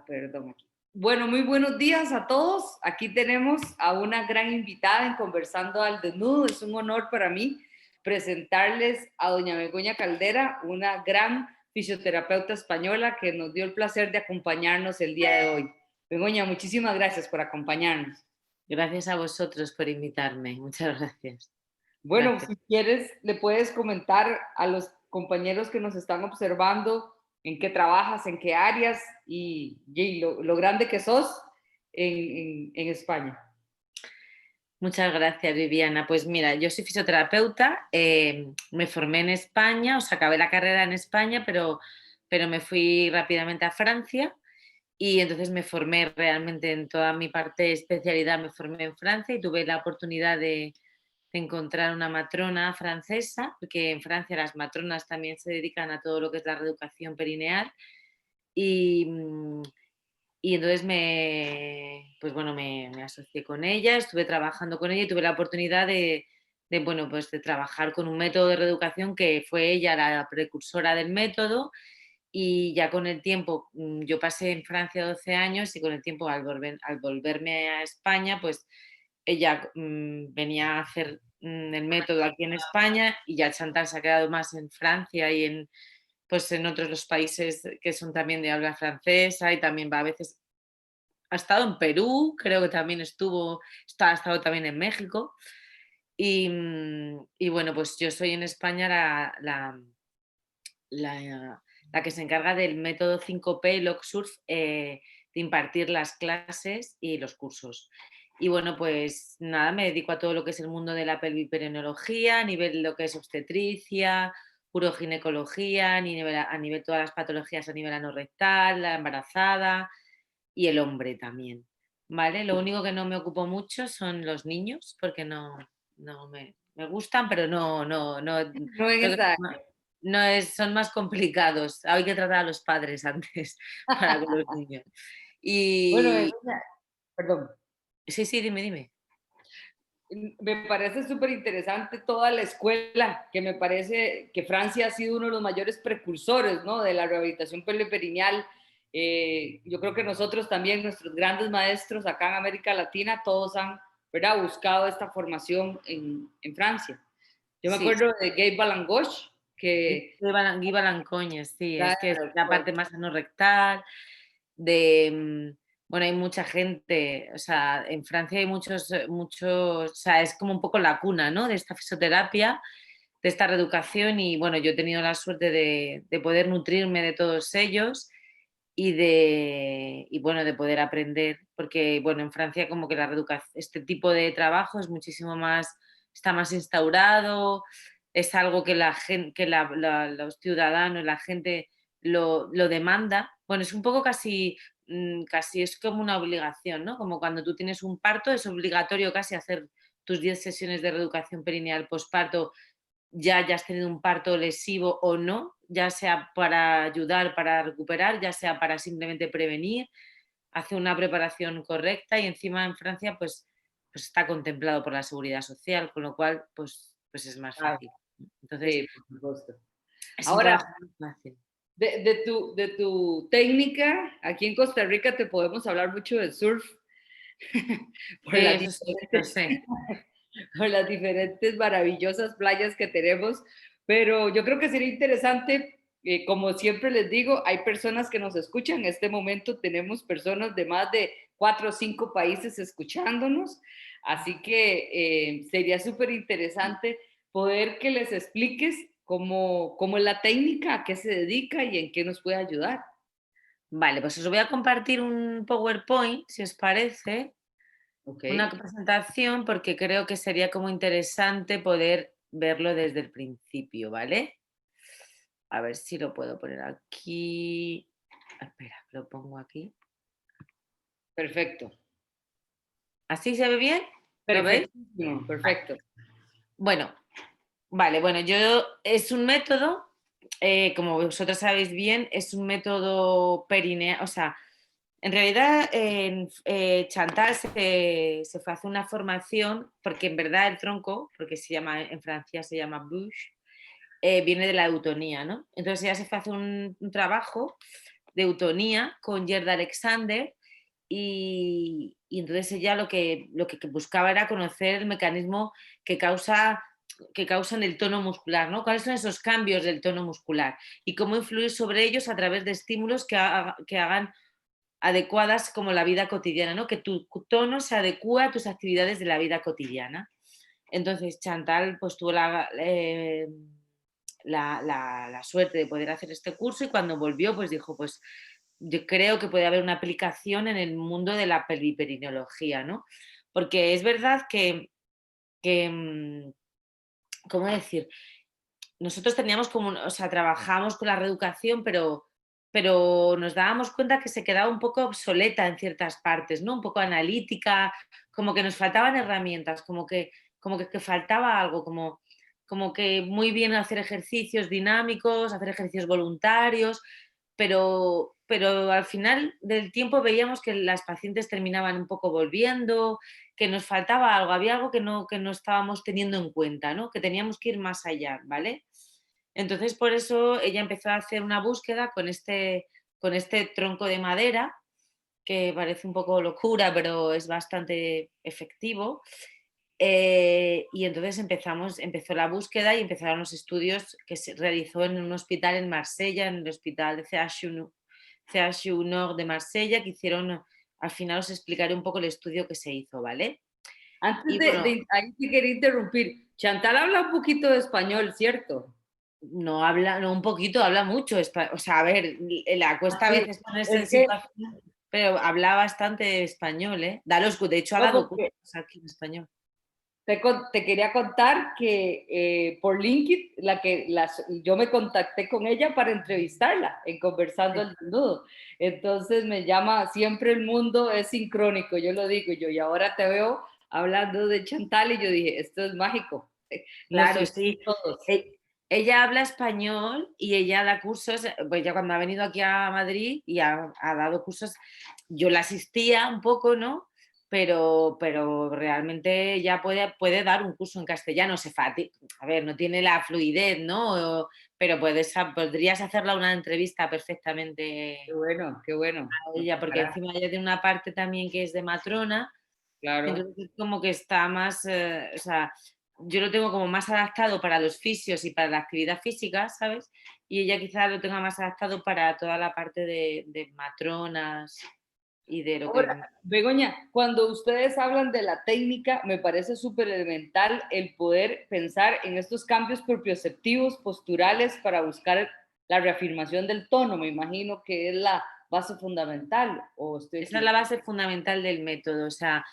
Perdón. Bueno, muy buenos días a todos. Aquí tenemos a una gran invitada en Conversando al Desnudo. Es un honor para mí presentarles a doña Begoña Caldera, una gran fisioterapeuta española que nos dio el placer de acompañarnos el día de hoy. Begoña, muchísimas gracias por acompañarnos. Gracias a vosotros por invitarme. Muchas gracias. Bueno, Gracias. si quieres, le puedes comentar a los compañeros que nos están observando en qué trabajas, en qué áreas y lo grande que sos en España. Muchas gracias, Viviana. Pues mira, yo soy fisioterapeuta, me formé en España, o sea, acabé la carrera en España, pero me fui rápidamente a Francia y entonces me formé realmente en toda mi parte de especialidad, me formé en Francia y tuve la oportunidad de encontrar una matrona francesa, porque en Francia las matronas también se dedican a todo lo que es la reeducación perineal y, y entonces pues bueno, me asocié con ella, estuve trabajando con ella y tuve la oportunidad bueno, pues de trabajar con un método de reeducación que fue ella la precursora del método y ya con el tiempo, yo pasé en Francia 12 años y con el tiempo al volverme a España, pues ella venía a hacer el método aquí en España y ya Chantal se ha quedado más en Francia y pues en otros los países que son también de habla francesa y también va a veces, ha estado en Perú, creo que también ha estado también en México y bueno, pues yo soy en España la que se encarga del método 5P LogSurf, de impartir las clases y los cursos. Y bueno, pues nada, me dedico a todo lo que es el mundo de la pelviperenología, a nivel de lo que es obstetricia, uroginecología, a nivel todas las patologías a nivel anorrectal, la embarazada y el hombre también. ¿Vale? Lo único que no me ocupo mucho son los niños, porque no me gustan, pero No en creo que esta son más complicados. Hay que tratar a los padres antes para con los niños. Bueno, Y Begoña, perdón. sí, sí, dime. Me parece súper interesante toda la escuela, que me parece que Francia ha sido uno de los mayores precursores, ¿no?, de la rehabilitación pelviperineal. Yo creo que nosotros también, nuestros grandes maestros acá en América Latina, todos han, ¿verdad?, buscado esta formación en Francia. Yo me Sí, acuerdo de Gabe Balangoche, que... Guy Balancoñes, sí, es que es Claro, la parte más anorrectal de, bueno, hay mucha gente, o sea, en Francia hay muchos, o sea, es como un poco la cuna, ¿no?, de esta fisioterapia, de esta reeducación y bueno, yo he tenido la suerte de poder nutrirme de todos ellos y bueno, de poder aprender, porque bueno, en Francia como que este tipo de trabajo es muchísimo más, está más instaurado, es algo que la gente, que los ciudadanos, la gente lo demanda. Bueno, es un poco casi es como una obligación, ¿no? Como cuando tú tienes un parto, es obligatorio casi hacer tus 10 sesiones de reeducación perineal posparto ya hayas tenido un parto lesivo o no, ya sea para ayudar, para recuperar, ya sea para simplemente prevenir, hace una preparación correcta y encima en Francia pues está contemplado por la seguridad social, con lo cual pues es más Ah, fácil. Entonces sí, por supuesto. es un Ahora, trabajo más fácil. de tu técnica, aquí en Costa Rica te podemos hablar mucho del surf, por las Eso sí, lo diferentes, sé. por las diferentes maravillosas playas que tenemos, pero yo creo que sería interesante, como siempre les digo, hay personas que nos escuchan, en este momento tenemos personas de más de 4 o 5 países escuchándonos, así que sería súper interesante poder que les expliques cómo es la técnica, a qué se dedica y en qué nos puede ayudar. Vale, pues os voy a compartir un PowerPoint, si os parece, ¿Ok? una presentación, porque creo que sería como interesante poder verlo desde el principio, ¿vale? A ver si lo puedo poner aquí. Espera, lo pongo aquí. Perfecto. ¿Así se ve bien? ¿Lo veis? Perfectísimo, Vale. perfecto. Bueno, vale, bueno, es un método, como vosotros sabéis bien, es un método perineal, o sea, en realidad Chantal se fue a hacer una formación, porque en verdad el tronco, porque en Francia se llama bouche, viene de la eutonía, ¿no? Entonces ella se fue a hacer un trabajo de eutonía con Gerd Alexander y entonces ella lo que buscaba era conocer el mecanismo que causan el tono muscular, ¿no? ¿Cuáles son esos cambios del tono muscular? Y cómo influir sobre ellos a través de estímulos que hagan adecuadas como la vida cotidiana, ¿no? Que tu tono se adecúe a tus actividades de la vida cotidiana. Entonces Chantal pues tuvo la suerte de poder hacer este curso y cuando volvió pues dijo, pues yo creo que puede haber una aplicación en el mundo de la periperinología, ¿no? Porque es verdad que ¿cómo decir? Nosotros teníamos como, o sea, trabajamos con la reeducación, pero nos dábamos cuenta que se quedaba un poco obsoleta en ciertas partes, ¿no? Un poco analítica, como que nos faltaban herramientas, que faltaba algo, como que muy bien hacer ejercicios dinámicos, hacer ejercicios voluntarios, pero al final del tiempo veíamos que las pacientes terminaban un poco volviendo, que nos faltaba algo, había algo que no estábamos teniendo en cuenta, ¿no? Que teníamos que ir más allá, ¿vale? Entonces, por eso ella empezó a hacer una búsqueda con este tronco de madera, que parece un poco locura, pero es bastante efectivo. Y entonces empezó la búsqueda y empezaron los estudios que se realizó en un hospital en Marsella, en el hospital de CHU Nord de Marsella, que hicieron, al final os explicaré un poco el estudio que se hizo, ¿vale? Antes Y bueno, ahí te quería interrumpir. Chantal habla un poquito de español, ¿cierto? no habla, no un poquito, habla mucho, o sea, a ver, la cuesta a Así, veces ponerse es en que, situación, pero habla bastante español, ¿eh? De hecho ha no, dado porque cursos aquí en español. te quería contar que por LinkedIn, yo me contacté con ella para entrevistarla en Conversando Sí. al Desnudo. Entonces me llama, siempre el mundo es sincrónico, yo lo digo yo, y ahora te veo hablando de Chantal y yo dije, esto es mágico, nos Claro, unimos sí. todos. Ella habla español y ella da cursos, pues ya cuando ha venido aquí a Madrid y ha dado cursos, yo la asistía un poco, ¿no? Pero realmente ella puede dar un curso en castellano, a ver, no tiene la fluidez, ¿no? Pero podrías hacerla una entrevista perfectamente Qué bueno, a me ella, porque tocará, encima ella tiene una parte también que es de matrona. claro. Entonces, como que está más, o sea, yo lo tengo como más adaptado para los fisios y para la actividad física, ¿sabes? Y ella quizá lo tenga más adaptado para toda la parte de matronas y de lo Ahora, que... Begoña, cuando ustedes hablan de la técnica, me parece súper elemental el poder pensar en estos cambios propioceptivos, posturales, para buscar la reafirmación del tono. Me imagino que es la base fundamental, o estoy Esa es la equivocada. base fundamental del método, o sea,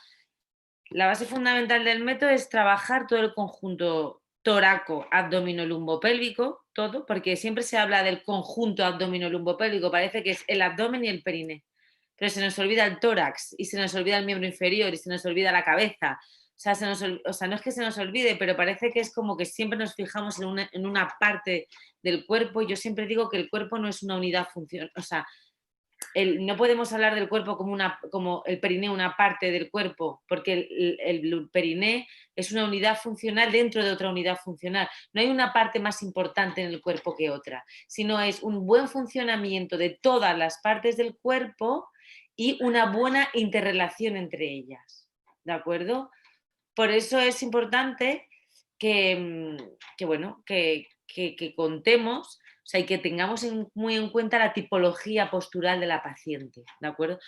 la base fundamental del método es trabajar todo el conjunto toraco, abdomino, lumbopélvico, todo, porque siempre se habla del conjunto abdomino, lumbopélvico, parece que es el abdomen y el periné, pero se nos olvida el tórax y se nos olvida el miembro inferior y se nos olvida la cabeza. O sea, no es que se nos olvide, pero parece que es como que siempre nos fijamos en una parte del cuerpo. Y yo siempre digo que el cuerpo no es una unidad funcional, o sea, no podemos hablar del cuerpo como el periné una parte del cuerpo, porque el periné es una unidad funcional dentro de otra unidad funcional. No hay una parte más importante en el cuerpo que otra, sino es un buen funcionamiento de todas las partes del cuerpo y una buena interrelación entre ellas. ¿De acuerdo? Por eso es importante que contemos, o sea, y que tengamos muy en cuenta la tipología postural de la paciente, ¿de acuerdo?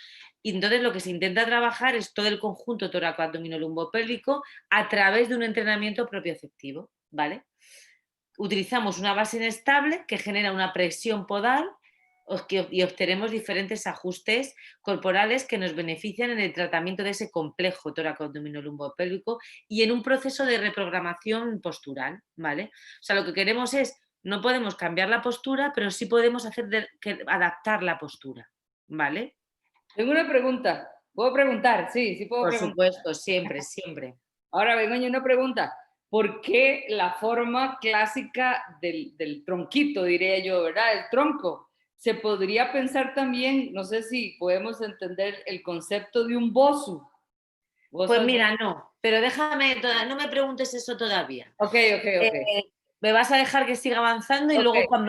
Y entonces lo que se intenta trabajar es todo el conjunto tóraco-abdominolumbopélvico a través de un entrenamiento propioceptivo, ¿vale? Utilizamos una base inestable que genera una presión podal y obtenemos diferentes ajustes corporales que nos benefician en el tratamiento de ese complejo tóraco-abdominolumbopélvico y en un proceso de reprogramación postural, ¿vale? O sea, lo que queremos es, no podemos cambiar la postura, pero sí podemos adaptar la postura, ¿vale? Tengo una pregunta. ¿Puedo preguntar? Sí, sí puedo Por preguntar. supuesto, siempre, siempre. Ahora, Begoña, una pregunta. ¿Por qué la forma clásica del tronquito, diría yo, ¿verdad? El tronco. Se podría pensar también, no sé si podemos entender el concepto de un bosu. ¿Vos Pues has... mira, no, pero no me preguntes eso todavía. Ok, ok, Eh, ok. Me vas a dejar que siga avanzando y Ok, luego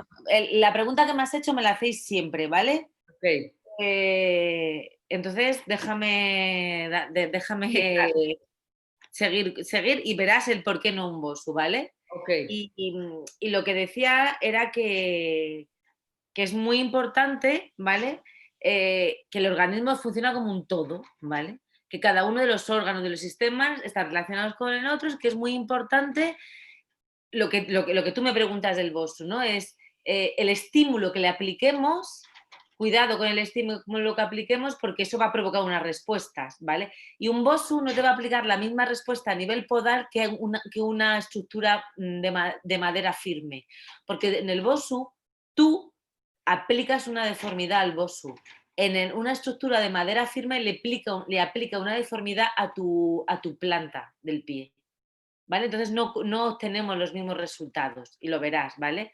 la pregunta que me has hecho me la hacéis siempre, ¿vale? Ok. Entonces, déjame Sí, claro. seguir y verás el por qué no un bosu, ¿vale? Ok. Y lo que decía era que es muy importante, ¿vale? Que el organismo funciona como un todo, ¿vale? Que cada uno de los órganos de los sistemas están relacionados con el otro, que es muy importante lo que tú me preguntas del bosu, ¿no? Es el estímulo que le apliquemos, cuidado con el estímulo que apliquemos porque eso va a provocar unas respuestas, ¿vale? Y un bosu no te va a aplicar la misma respuesta a nivel podal que una estructura de madera firme, porque en el bosu tú aplicas una deformidad al bosu. Una estructura de madera firme le aplica una deformidad a tu planta del pie. ¿Vale? Entonces no obtenemos los mismos resultados y lo verás, ¿vale?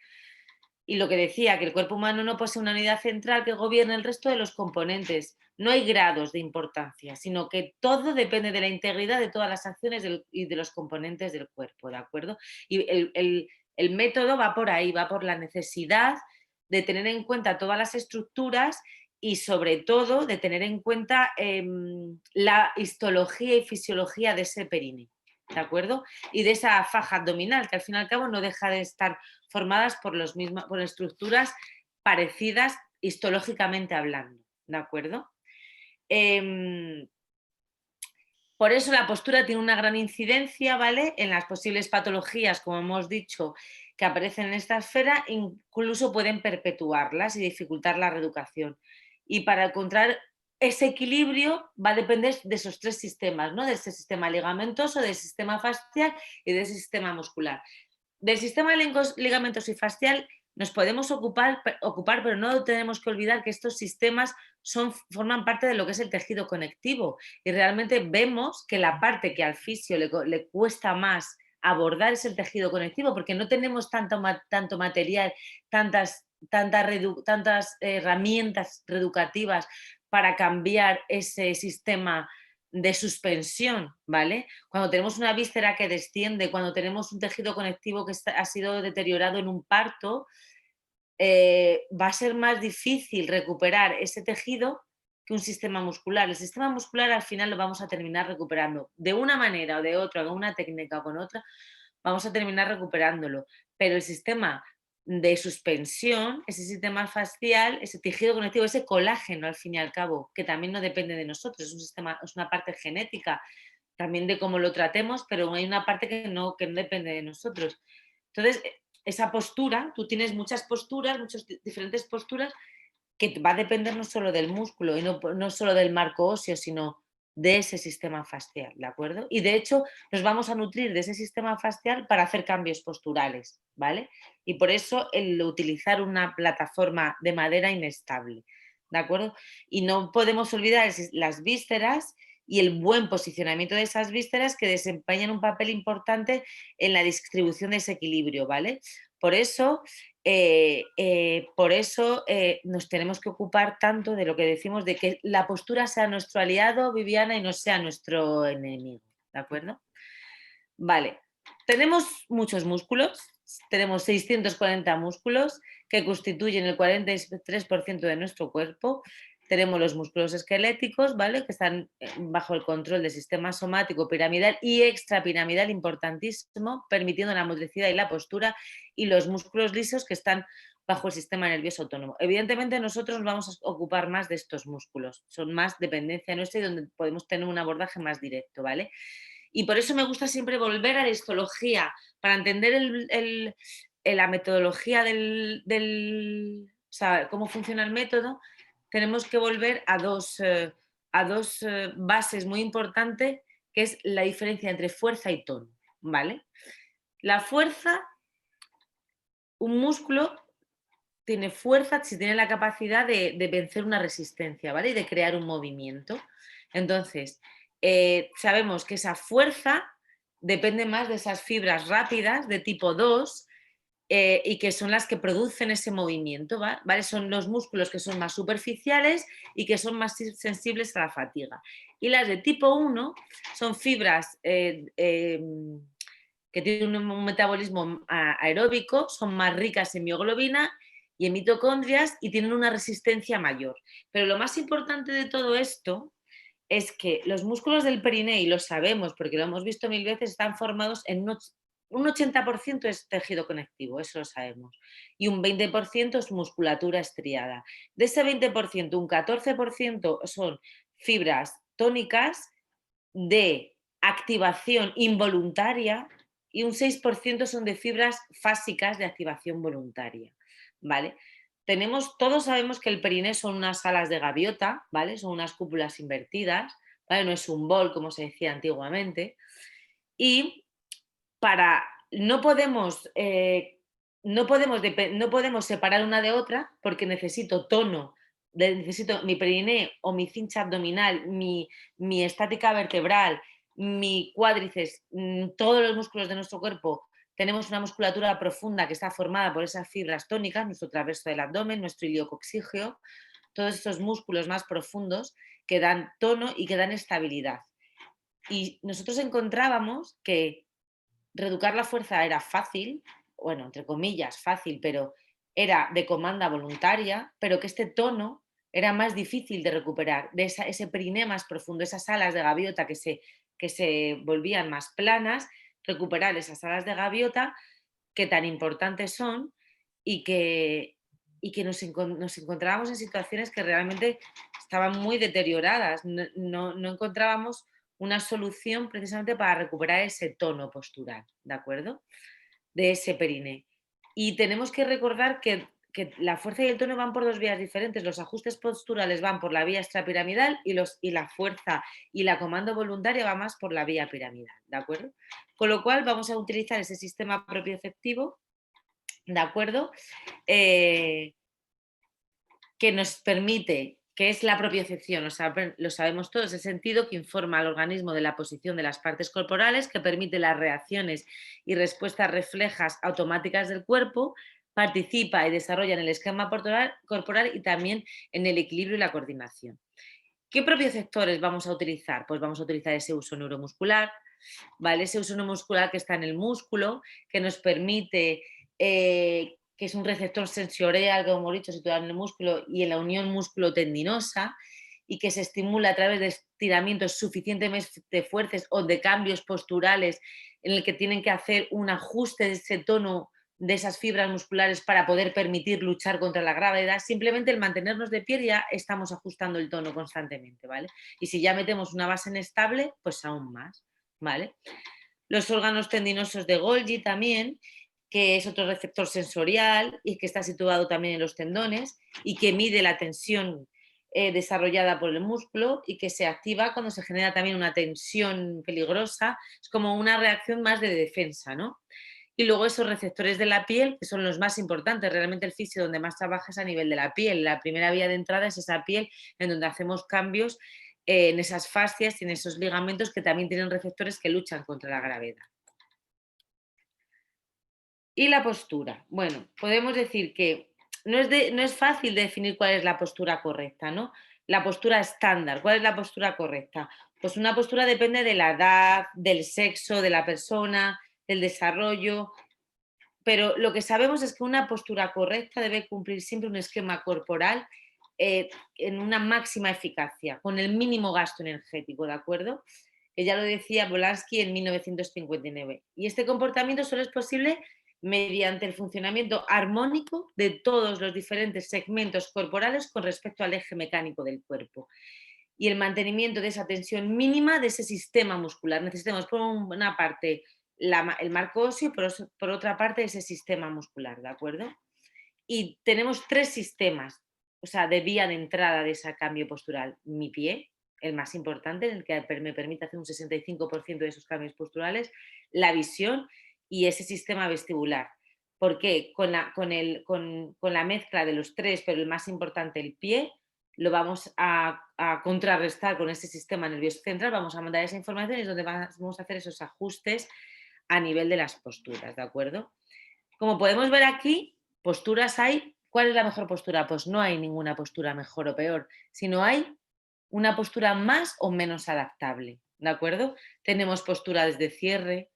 Y lo que decía, que el cuerpo humano no posee una unidad central que gobierne el resto de los componentes. No hay grados de importancia, sino que todo depende de la integridad de todas las acciones y de los componentes del cuerpo, ¿de acuerdo? Y el método va por ahí, va por la necesidad de tener en cuenta todas las estructuras y sobre todo de tener en cuenta la histología y fisiología de ese períneo, ¿de acuerdo? Y de esa faja abdominal, que al fin y al cabo no deja de estar formadas por estructuras parecidas histológicamente hablando, ¿de acuerdo? Eh, por eso la postura tiene una gran incidencia, ¿vale? En las posibles patologías, como hemos dicho, que aparecen en esta esfera, incluso pueden perpetuarlas y dificultar la reeducación. Y para encontrar ese equilibrio va a depender de esos tres sistemas, ¿no? De ese sistema ligamentoso, del sistema fascial y de ese sistema muscular. Del sistema ligamentoso y fascial nos podemos ocupar, pero no tenemos que olvidar que estos sistemas forman parte de lo que es el tejido conectivo y realmente vemos que la parte que al fisio le cuesta más abordar es el tejido conectivo porque no tenemos tanto material, tantas herramientas reeducativas para cambiar ese sistema de suspensión, ¿vale? Cuando tenemos una víscera que desciende, cuando tenemos un tejido conectivo que ha sido deteriorado en un parto, va a ser más difícil recuperar ese tejido que un sistema muscular. El sistema muscular al final lo vamos a terminar recuperando. De una manera o de otra, con una técnica o con otra, vamos a terminar recuperándolo. Pero el sistema de suspensión, ese sistema facial, ese tejido conectivo, ese colágeno al fin y al cabo, que también no depende de nosotros, es una parte genética también de cómo lo tratemos, pero hay una parte que no depende de nosotros. Entonces, esa postura, tú tienes muchas posturas, muchas diferentes posturas, que va a depender no solo del músculo y no solo del marco óseo, sino de ese sistema fascial, ¿de acuerdo? Y de hecho nos vamos a nutrir de ese sistema fascial para hacer cambios posturales, ¿vale? Y por eso el utilizar una plataforma de madera inestable, ¿de acuerdo? Y no podemos olvidar las vísceras y el buen posicionamiento de esas vísceras que desempeñan un papel importante en la distribución de ese equilibrio, ¿vale? Por eso nos tenemos que ocupar tanto de lo que decimos de que la postura sea nuestro aliado, Viviana, y no sea nuestro enemigo, ¿de acuerdo? Vale, tenemos muchos músculos, tenemos 640 músculos que constituyen el 43% de nuestro cuerpo. Tenemos los músculos esqueléticos, ¿vale? Que están bajo el control del sistema somático piramidal y extrapiramidal, importantísimo, permitiendo la motricidad y la postura, y los músculos lisos que están bajo el sistema nervioso autónomo. Evidentemente nosotros nos vamos a ocupar más de estos músculos, son más dependencia nuestra y donde podemos tener un abordaje más directo, ¿vale? Y por eso me gusta siempre volver a la histología, para entender la metodología o sea, cómo funciona el método, tenemos que volver a dos bases muy importantes, que es la diferencia entre fuerza y tono, ¿vale? La fuerza, un músculo tiene fuerza si tiene la capacidad de vencer una resistencia, ¿vale? Y de crear un movimiento. Entonces, sabemos que esa fuerza depende más de esas fibras rápidas de tipo 2 y que son las que producen ese movimiento, ¿vale? Son los músculos que son más superficiales y que son más sensibles a la fatiga. Y las de tipo 1 son fibras que tienen un metabolismo aeróbico, son más ricas en mioglobina y en mitocondrias y tienen una resistencia mayor. Pero lo más importante de todo esto es que los músculos del periné, y lo sabemos porque lo hemos visto mil veces, están formados en un 80% es tejido conectivo, eso lo sabemos, y un 20% es musculatura estriada. De ese 20%, un 14% son fibras tónicas de activación involuntaria y un 6% son de fibras fásicas de activación voluntaria, ¿vale? Todos sabemos que el periné son unas alas de gaviota, ¿vale? Son unas cúpulas invertidas, ¿vale? No es un bol como se decía antiguamente. Y para no podemos separar una de otra porque necesito tono, necesito mi periné o mi cincha abdominal, mi estática vertebral, mi cuádriceps, todos los músculos de nuestro cuerpo. Tenemos una musculatura profunda que está formada por esas fibras tónicas, nuestro traverso del abdomen, nuestro iliocoxígeo, todos estos músculos más profundos que dan tono y que dan estabilidad. Y nosotros encontrábamos que reeducar la fuerza era fácil, bueno, entre comillas, fácil, pero era de comanda voluntaria, pero que este tono era más difícil de recuperar, de ese periné más profundo, esas alas de gaviota que se volvían más planas, recuperar esas alas de gaviota que tan importantes son y que nos encontrábamos en situaciones que realmente estaban muy deterioradas. No encontrábamos una solución precisamente para recuperar ese tono postural, ¿de acuerdo? De ese periné. Y tenemos que recordar que la fuerza y el tono van por dos vías diferentes. Los ajustes posturales van por la vía extrapiramidal y la fuerza y la comando voluntaria va más por la vía piramidal, ¿de acuerdo? Con lo cual vamos a utilizar ese sistema propioceptivo, ¿de acuerdo? Que nos permite, que es la propiocepción, lo sabemos todos, el sentido que informa al organismo de la posición de las partes corporales, que permite las reacciones y respuestas reflejas automáticas del cuerpo, participa y desarrolla en el esquema corporal y también en el equilibrio y la coordinación. ¿Qué propioceptores vamos a utilizar? Pues vamos a utilizar ese uso neuromuscular, ¿vale? Ese uso neuromuscular que está en el músculo, que nos permite, que es un receptor sensorial, como hemos dicho, situado en el músculo y en la unión músculo-tendinosa, y que se estimula a través de estiramientos suficientemente fuertes o de cambios posturales en el que tienen que hacer un ajuste de ese tono de esas fibras musculares para poder permitir luchar contra la gravedad. Simplemente el mantenernos de pie ya estamos ajustando el tono constantemente, ¿vale? Y si ya metemos una base inestable, pues aún más, ¿vale? Los órganos tendinosos de Golgi también, que es otro receptor sensorial y que está situado también en los tendones y que mide la tensión desarrollada por el músculo y que se activa cuando se genera también una tensión peligrosa. Es como una reacción más de defensa, ¿no? Y luego esos receptores de la piel, que son los más importantes. Realmente el fisio donde más trabaja es a nivel de la piel. La primera vía de entrada es esa piel en donde hacemos cambios en esas fascias y en esos ligamentos que también tienen receptores que luchan contra la gravedad. Y la postura. Bueno, podemos decir que no es fácil definir cuál es la postura correcta, ¿no? La postura estándar. ¿Cuál es la postura correcta? Pues una postura depende de la edad, del sexo de la persona, del desarrollo, pero lo que sabemos es que una postura correcta debe cumplir siempre un esquema corporal en una máxima eficacia, con el mínimo gasto energético, ¿de acuerdo? Que ya lo decía Volansky en 1959. Y este comportamiento solo es posible mediante el funcionamiento armónico de todos los diferentes segmentos corporales con respecto al eje mecánico del cuerpo y el mantenimiento de esa tensión mínima de ese sistema muscular. Necesitamos por una parte el marco óseo, por otra parte ese sistema muscular, ¿de acuerdo? Y tenemos tres sistemas, o sea, de vía de entrada de ese cambio postural. Mi pie, el más importante, en el que me permite hacer un 65% de esos cambios posturales, la visión y ese sistema vestibular. ¿Por qué? Con la mezcla de los tres, pero el más importante, el pie, lo vamos a contrarrestar con ese sistema nervioso central, vamos a mandar esa información y es donde vamos a hacer esos ajustes a nivel de las posturas, ¿de acuerdo? Como podemos ver aquí, posturas hay. ¿Cuál es la mejor postura? Pues no hay ninguna postura mejor o peor, sino hay una postura más o menos adaptable, ¿de acuerdo? Tenemos posturas de cierre,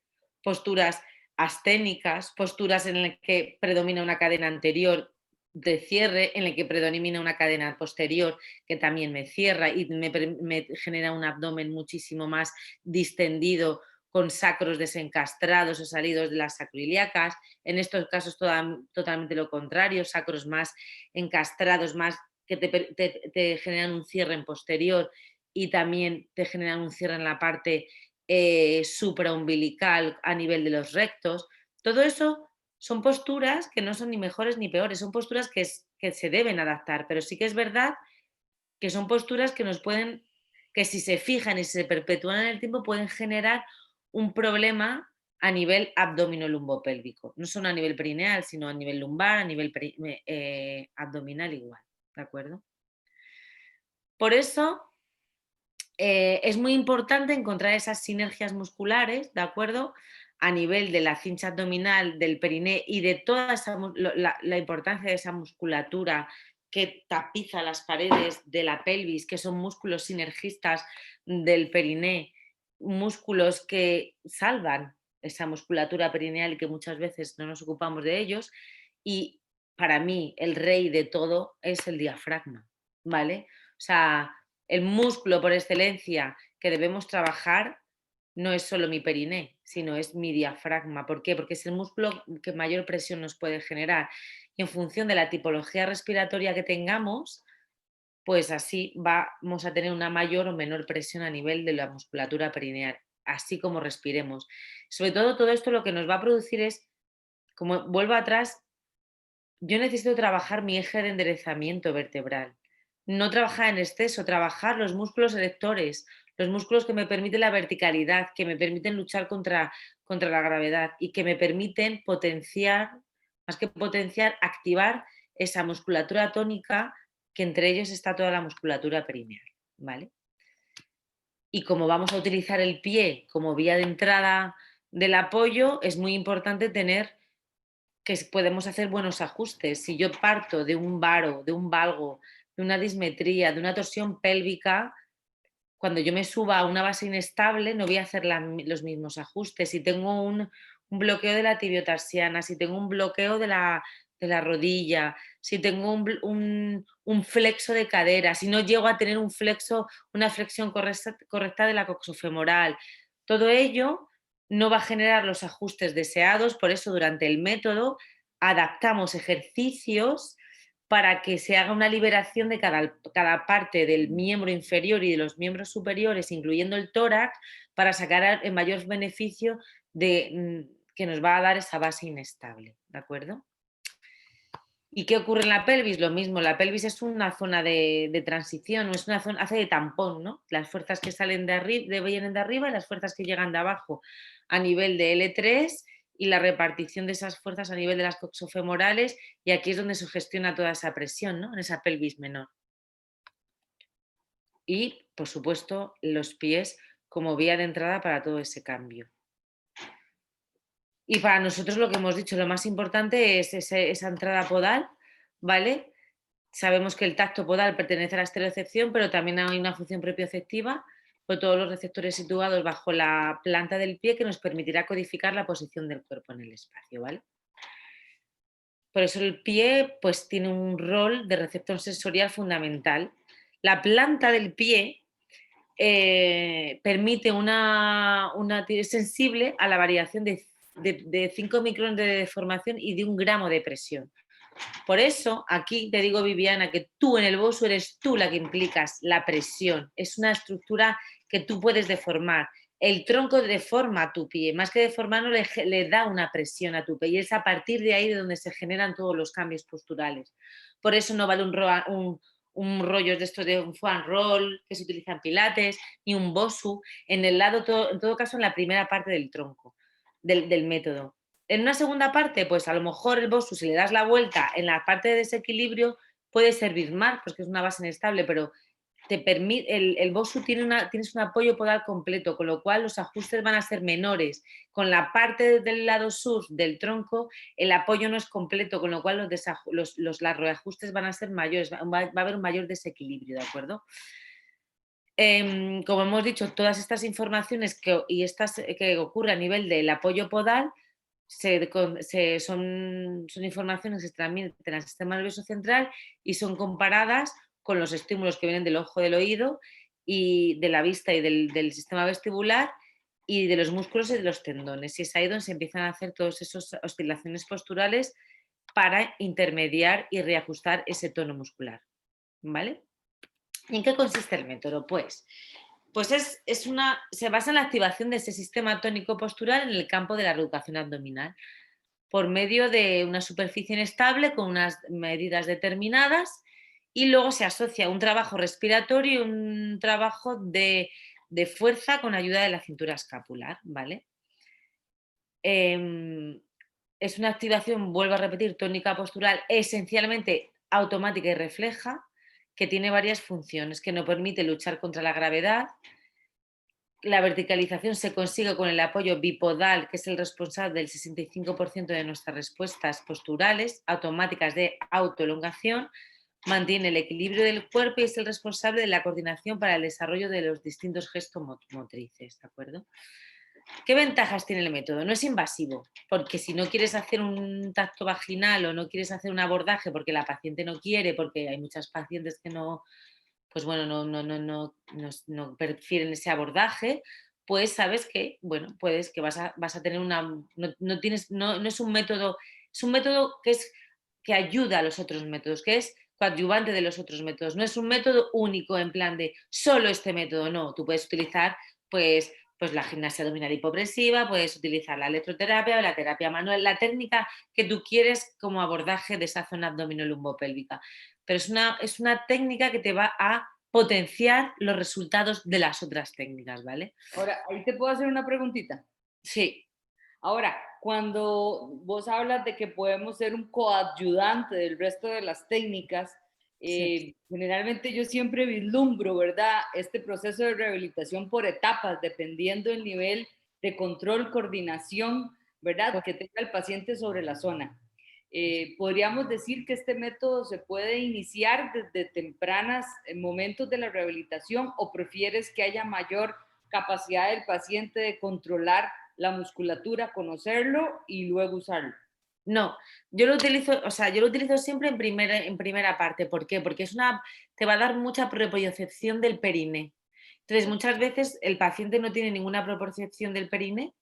posturas asténicas, posturas en las que predomina una cadena anterior de cierre en el que predomina una cadena posterior que también me cierra y me genera un abdomen muchísimo más distendido con sacros desencastrados o salidos de las sacroiliacas. En estos casos totalmente lo contrario, sacros más encastrados, más que te generan un cierre en posterior y también te generan un cierre en la parte supraumbilical a nivel de los rectos. Todo eso son posturas que no son ni mejores ni peores, son posturas que se deben adaptar, pero sí que es verdad que son posturas que nos pueden, que si se fijan y se perpetúan en el tiempo, pueden generar un problema a nivel abdominolumbopélvico. No solo a nivel perineal, sino a nivel lumbar, a nivel abdominal igual. ¿De acuerdo? Por eso es muy importante encontrar esas sinergias musculares, ¿de acuerdo? A nivel de la cincha abdominal, del periné y de toda la importancia de esa musculatura que tapiza las paredes de la pelvis, que son músculos sinergistas del periné, músculos que salvan esa musculatura perineal y que muchas veces no nos ocupamos de ellos. Y para mí, el rey de todo es el diafragma, ¿vale? O sea, el músculo por excelencia que debemos trabajar no es solo mi periné, sino es mi diafragma. ¿Por qué? Porque es el músculo que mayor presión nos puede generar. Y en función de la tipología respiratoria que tengamos, pues así vamos a tener una mayor o menor presión a nivel de la musculatura perineal, así como respiremos. Sobre todo esto lo que nos va a producir es, como vuelvo atrás, yo necesito trabajar mi eje de enderezamiento vertebral. No trabajar en exceso, trabajar los músculos erectores, los músculos que me permiten la verticalidad, que me permiten luchar contra la gravedad y que me permiten potenciar, más que potenciar, activar esa musculatura tónica, que entre ellos está toda la musculatura perineal, ¿vale? Y como vamos a utilizar el pie como vía de entrada del apoyo, es muy importante tener que podemos hacer buenos ajustes. Si yo parto de un varo, de un valgo, de una dismetría, de una torsión pélvica, cuando yo me suba a una base inestable no voy a hacer los mismos ajustes. Si tengo un bloqueo de la tibiotarsiana, si tengo un bloqueo de la rodilla, si tengo un flexo de cadera, si no llego a tener una flexión correcta de la coxofemoral, todo ello no va a generar los ajustes deseados. Por eso durante el método adaptamos ejercicios para que se haga una liberación de cada parte del miembro inferior y de los miembros superiores, incluyendo el tórax, para sacar el mayor beneficio que nos va a dar esa base inestable, ¿de acuerdo? ¿Y qué ocurre en la pelvis? Lo mismo, la pelvis es una zona de transición, es una zona, hace de tampón, ¿no? Las fuerzas que salen vienen de arriba y las fuerzas que llegan de abajo a nivel de L3 y la repartición de esas fuerzas a nivel de las coxofemorales, y aquí es donde se gestiona toda esa presión, ¿no? En esa pelvis menor. Y, por supuesto, los pies como vía de entrada para todo ese cambio. Y para nosotros lo que hemos dicho, lo más importante es esa entrada podal, ¿vale? Sabemos que el tacto podal pertenece a la estereocepción, pero también hay una función propioceptiva con todos los receptores situados bajo la planta del pie que nos permitirá codificar la posición del cuerpo en el espacio, ¿vale? Por eso el pie pues tiene un rol de receptor sensorial fundamental. La planta del pie permite es sensible a la variación de 5 micrones de deformación y de 1 gramo de presión. Por eso, aquí te digo, Viviana, que tú en el bosu eres tú la que implicas la presión. Es una estructura que tú puedes deformar. El tronco deforma tu pie, más que deformarlo, le da una presión a tu pie. Y es a partir de ahí de donde se generan todos los cambios posturales. Por eso no vale un rollo de estos de un foam roll que se utiliza en pilates, ni un bosu, en todo caso en la primera parte del tronco, del método. En una segunda parte, pues a lo mejor el bosu, si le das la vuelta en la parte de desequilibrio, puede servir más, porque es una base inestable, pero te permite, el bosu tienes un apoyo podal completo, con lo cual los ajustes van a ser menores. Con la parte del lado sur del tronco, el apoyo no es completo, con lo cual los reajustes van a ser mayores, va a haber un mayor desequilibrio, ¿de acuerdo? Como hemos dicho, todas estas informaciones que ocurre a nivel del apoyo podal son informaciones que se transmiten al sistema nervioso central y son comparadas con los estímulos que vienen del ojo, del oído y de la vista y del sistema vestibular y de los músculos y de los tendones. Y es ahí donde se empiezan a hacer todas esas oscilaciones posturales para intermediar y reajustar ese tono muscular. ¿Vale? ¿Y en qué consiste el método? Pues se basa en la activación de ese sistema tónico postural en el campo de la reeducación abdominal por medio de una superficie inestable con unas medidas determinadas y luego se asocia un trabajo respiratorio y un trabajo de fuerza con ayuda de la cintura escapular, ¿vale? Em, es una activación, vuelvo a repetir, tónica postural esencialmente automática y refleja, que tiene varias funciones, que nos permite luchar contra la gravedad. La verticalización se consigue con el apoyo bipodal, que es el responsable del 65% de nuestras respuestas posturales automáticas de autoelongación. Mantiene el equilibrio del cuerpo y es el responsable de la coordinación para el desarrollo de los distintos gestos motrices, ¿de acuerdo? ¿Qué ventajas tiene el método? No es invasivo, porque si no quieres hacer un tacto vaginal o no quieres hacer un abordaje porque la paciente no quiere, porque hay muchas pacientes que no, pues bueno, no prefieren ese abordaje, pues sabes que, bueno, puedes que vas a tener no es un método que ayuda a los otros métodos, que es coadyuvante de los otros métodos. No es un método único en plan de solo este método, no. Tú puedes utilizar, pues la gimnasia abdominal hipopresiva, puedes utilizar la electroterapia o la terapia manual, la técnica que tú quieres como abordaje de esa zona abdominolumbopélvica. Pero es una técnica que te va a potenciar los resultados de las otras técnicas, ¿vale? Ahora, ahí te puedo hacer una preguntita. Sí, Ahora, cuando vos hablas de que podemos ser un coadyuvante del resto de las técnicas, sí. generalmente yo siempre vislumbro, ¿verdad? Este proceso de rehabilitación por etapas, dependiendo del nivel de control, coordinación, ¿verdad? Pues, Que tenga el paciente sobre la zona. Podríamos decir que este método se puede iniciar desde tempranas momentos de la rehabilitación o prefieres que haya mayor capacidad del paciente de controlar la musculatura, conocerlo y luego usarlo. no, yo lo utilizo siempre en primera parte. ¿Por qué? Porque te va a dar mucha propiocepción del perine. Entonces, muchas veces el paciente no tiene ninguna propiocepción del perine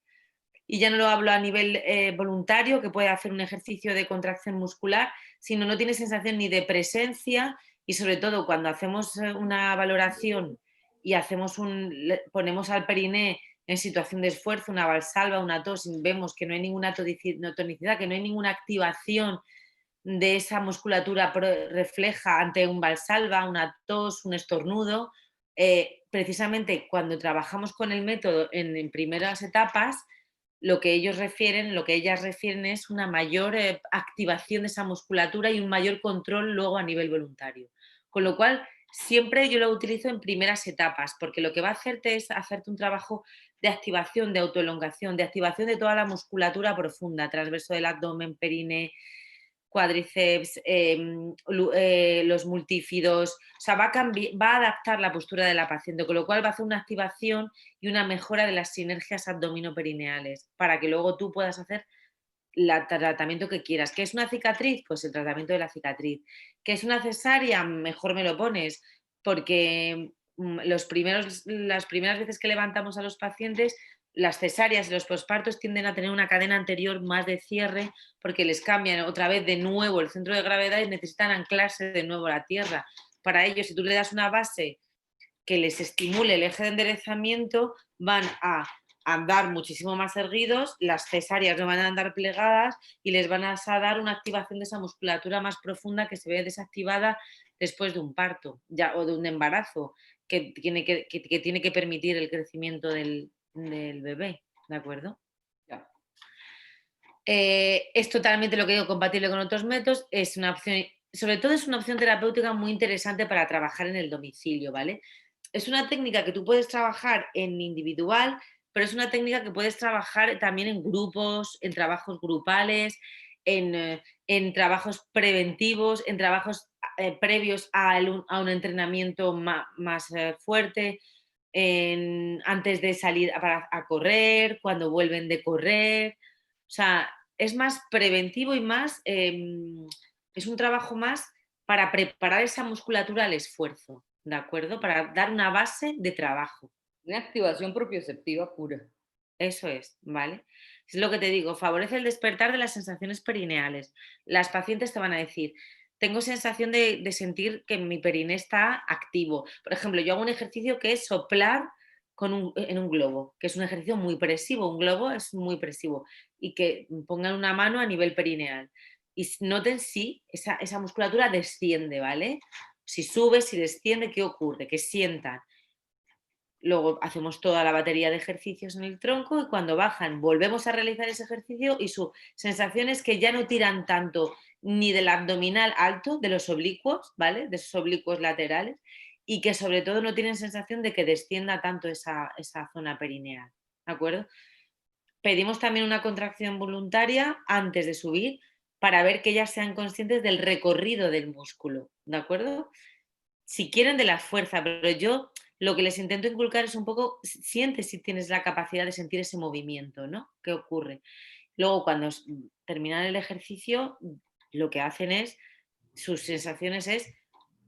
y ya no lo hablo a nivel voluntario, que puede hacer un ejercicio de contracción muscular, sino no tiene sensación ni de presencia y sobre todo cuando hacemos una valoración y ponemos al periné en situación de esfuerzo, una valsalva, una tos, y vemos que no hay ninguna tonicidad, que no hay ninguna activación de esa musculatura refleja ante un valsalva, una tos, un estornudo. Precisamente cuando trabajamos con el método en primeras etapas, lo que ellas refieren es una mayor activación de esa musculatura y un mayor control luego a nivel voluntario. Con lo cual, siempre yo lo utilizo en primeras etapas, porque lo que va a hacerte es hacerte un trabajo de activación, de autoelongación, de activación de toda la musculatura profunda, transverso del abdomen, perine, cuádriceps, los multífidos, o sea, va a adaptar la postura de la paciente, con lo cual va a hacer una activación y una mejora de las sinergias abdominoperineales para que luego tú puedas hacer el tratamiento que quieras. ¿Qué es una cicatriz? Pues el tratamiento de la cicatriz. ¿Qué es una cesárea? Mejor me lo pones, porque las primeras veces que levantamos a los pacientes, las cesáreas y los pospartos tienden a tener una cadena anterior más de cierre porque les cambian otra vez de nuevo el centro de gravedad y necesitan anclarse de nuevo a la tierra. Para ello, si tú le das una base que les estimule el eje de enderezamiento, van a andar muchísimo más erguidos, las cesáreas no van a andar plegadas y les van a dar una activación de esa musculatura más profunda que se ve desactivada después de un parto o de un embarazo que tiene que permitir el crecimiento del bebé, ¿de acuerdo? Ya. Es totalmente lo que digo, compatible con otros métodos, es una opción, sobre todo es una opción terapéutica muy interesante para trabajar en el domicilio, ¿vale? Es una técnica que tú puedes trabajar en individual, pero es una técnica que puedes trabajar también en grupos, en trabajos grupales, en trabajos preventivos, en trabajos previos a un entrenamiento más fuerte, antes de salir a correr, cuando vuelven de correr. O sea, es más preventivo y más, es un trabajo más para preparar esa musculatura al esfuerzo, ¿de acuerdo? Para dar una base de trabajo. Una activación propioceptiva pura. Eso es, ¿vale? Es lo que te digo, favorece el despertar de las sensaciones perineales. Las pacientes te van a decir, tengo sensación de sentir que mi periné está activo. Por ejemplo, yo hago un ejercicio que es soplar en un globo, que es un ejercicio muy presivo. Un globo es muy presivo. Y que pongan una mano a nivel perineal. Y noten si esa musculatura desciende, ¿vale? Si sube, si desciende, ¿qué ocurre? Que sientan. Luego hacemos toda la batería de ejercicios en el tronco y cuando bajan volvemos a realizar ese ejercicio y su sensación es que ya no tiran tanto ni del abdominal alto, de los oblicuos, ¿vale? De esos oblicuos laterales y que sobre todo no tienen sensación de que descienda tanto esa zona perineal, ¿de acuerdo? Pedimos también una contracción voluntaria antes de subir para ver que ellas sean conscientes del recorrido del músculo, ¿de acuerdo? Si quieren de la fuerza, pero yo lo que les intento inculcar es un poco, siente si tienes la capacidad de sentir ese movimiento, ¿no? ¿Qué ocurre? Luego, cuando terminan el ejercicio, lo que hacen es, sus sensaciones es,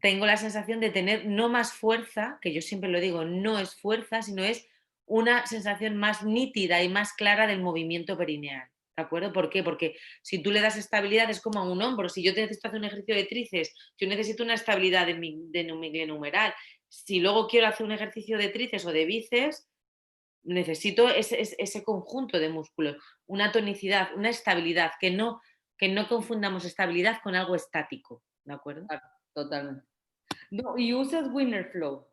tengo la sensación de tener no más fuerza, que yo siempre lo digo, no es fuerza, sino es una sensación más nítida y más clara del movimiento perineal. ¿De acuerdo? ¿Por qué? Porque si tú le das estabilidad es como a un hombro. Si yo necesito hacer un ejercicio de tríceps, yo necesito una estabilidad de mi glenohumeral. Si luego quiero hacer un ejercicio de tríceps o de bíceps, necesito ese conjunto de músculos, una tonicidad, una estabilidad, que no confundamos estabilidad con algo estático, ¿de acuerdo? Claro, totalmente. No, y usas Winner Flow.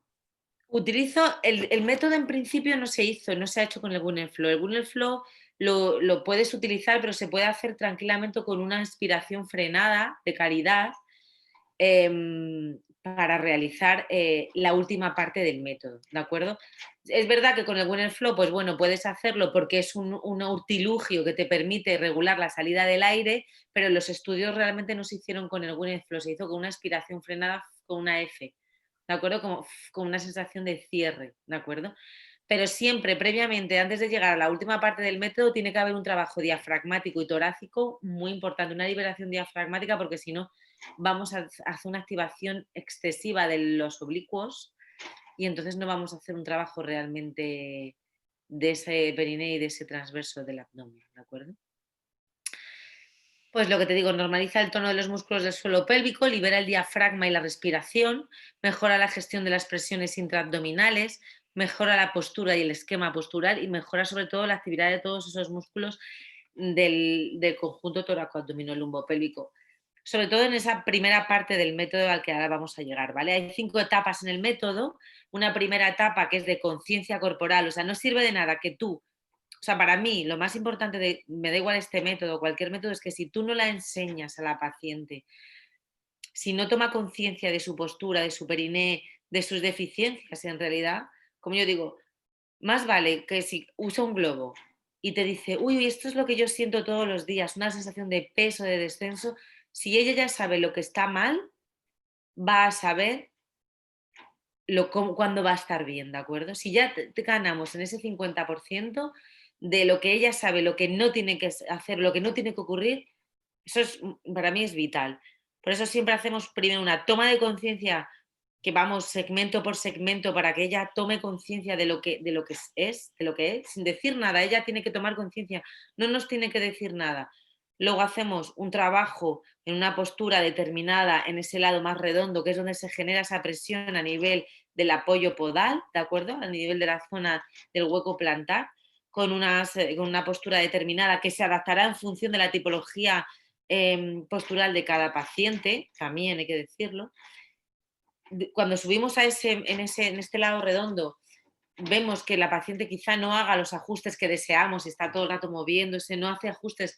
Utilizo el método en principio no se hizo, no se ha hecho con el Winner Flow. El Winner Flow lo puedes utilizar, pero se puede hacer tranquilamente con una inspiración frenada de caridad para realizar la última parte del método, ¿de acuerdo? Es verdad que con el Winner Flow, pues bueno, puedes hacerlo porque es un urtilugio que te permite regular la salida del aire, pero los estudios realmente no se hicieron con el Winner Flow, se hizo con una inspiración frenada con una F, ¿de acuerdo? Como con una sensación de cierre, ¿de acuerdo? Pero siempre, previamente, antes de llegar a la última parte del método, tiene que haber un trabajo diafragmático y torácico muy importante, una liberación diafragmática, porque si no, vamos a hacer una activación excesiva de los oblicuos y entonces no vamos a hacer un trabajo realmente de ese periné y de ese transverso del abdomen, ¿de acuerdo? Pues lo que te digo, normaliza el tono de los músculos del suelo pélvico, libera el diafragma y la respiración, mejora la gestión de las presiones intraabdominales, mejora la postura y el esquema postural y mejora sobre todo la actividad de todos esos músculos del conjunto toracoabdominolumbo-pélvico. Sobre todo en esa primera parte del método al que ahora vamos a llegar, ¿vale? Hay 5 etapas en el método. Una primera etapa que es de conciencia corporal, o sea, no sirve de nada que tú, o sea, para mí lo más importante me da igual este método, cualquier método, es que si tú no la enseñas a la paciente, si no toma conciencia de su postura, de su periné, de sus deficiencias en realidad, como yo digo, más vale que si usa un globo y te dice, uy, esto es lo que yo siento todos los días, una sensación de peso, de descenso, si ella ya sabe lo que está mal, va a saber cuándo va a estar bien, ¿de acuerdo? Si ya te ganamos en ese 50% de lo que ella sabe, lo que no tiene que hacer, lo que no tiene que ocurrir, eso es, para mí es vital. Por eso siempre hacemos primero una toma de conciencia, que vamos segmento por segmento para que ella tome conciencia de lo que es, sin decir nada. Ella tiene que tomar conciencia, no nos tiene que decir nada. Luego hacemos un trabajo en una postura determinada en ese lado más redondo, que es donde se genera esa presión a nivel del apoyo podal, ¿de acuerdo? A nivel de la zona del hueco plantar, con una postura determinada que se adaptará en función de la tipología postural de cada paciente, también hay que decirlo. Cuando subimos en este lado redondo, vemos que la paciente quizá no haga los ajustes que deseamos, está todo el rato moviéndose, no hace ajustes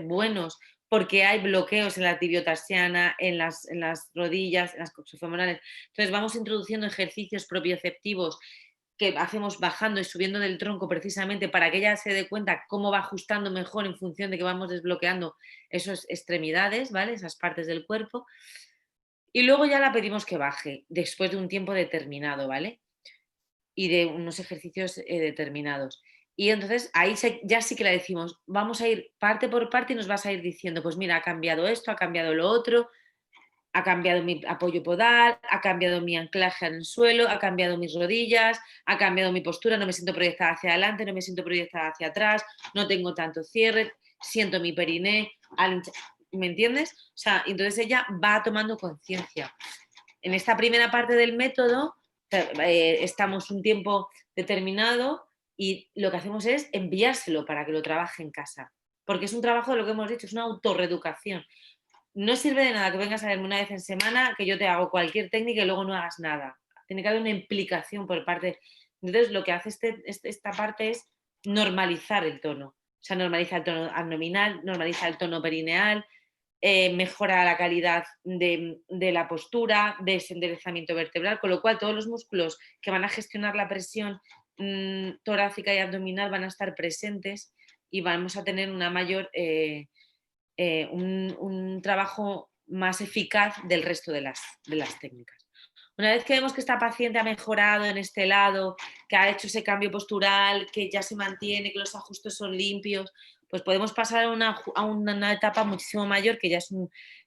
buenos porque hay bloqueos en la tibiotarsiana, en las rodillas, en las coxofemorales. Entonces vamos introduciendo ejercicios propioceptivos que hacemos bajando y subiendo del tronco precisamente para que ella se dé cuenta cómo va ajustando mejor en función de que vamos desbloqueando esas extremidades, ¿vale? Esas partes del cuerpo. Y luego ya la pedimos que baje después de un tiempo determinado, ¿vale? Y de unos ejercicios determinados. Y entonces ahí ya sí que le decimos, vamos a ir parte por parte y nos vas a ir diciendo, pues mira, ha cambiado esto, ha cambiado lo otro, ha cambiado mi apoyo podal, ha cambiado mi anclaje en el suelo, ha cambiado mis rodillas, ha cambiado mi postura, no me siento proyectada hacia adelante, no me siento proyectada hacia atrás, no tengo tanto cierre, siento mi periné, ¿me entiendes? O sea, entonces ella va tomando conciencia. En esta primera parte del método estamos un tiempo determinado y lo que hacemos es enviárselo para que lo trabaje en casa. Porque es un trabajo, lo que hemos dicho, es una autorreeducación. No sirve de nada que vengas a verme una vez en semana, que yo te hago cualquier técnica y luego no hagas nada. Tiene que haber una implicación por parte. Entonces, lo que hace esta parte es normalizar el tono. O sea, normaliza el tono abdominal, normaliza el tono perineal, mejora la calidad de la postura, de ese enderezamiento vertebral, con lo cual todos los músculos que van a gestionar la presión torácica y abdominal van a estar presentes y vamos a tener una mayor, un trabajo más eficaz del resto de las técnicas. Una vez que vemos que esta paciente ha mejorado en este lado, que ha hecho ese cambio postural, que ya se mantiene, que los ajustes son limpios, pues podemos pasar a una etapa muchísimo mayor, que ya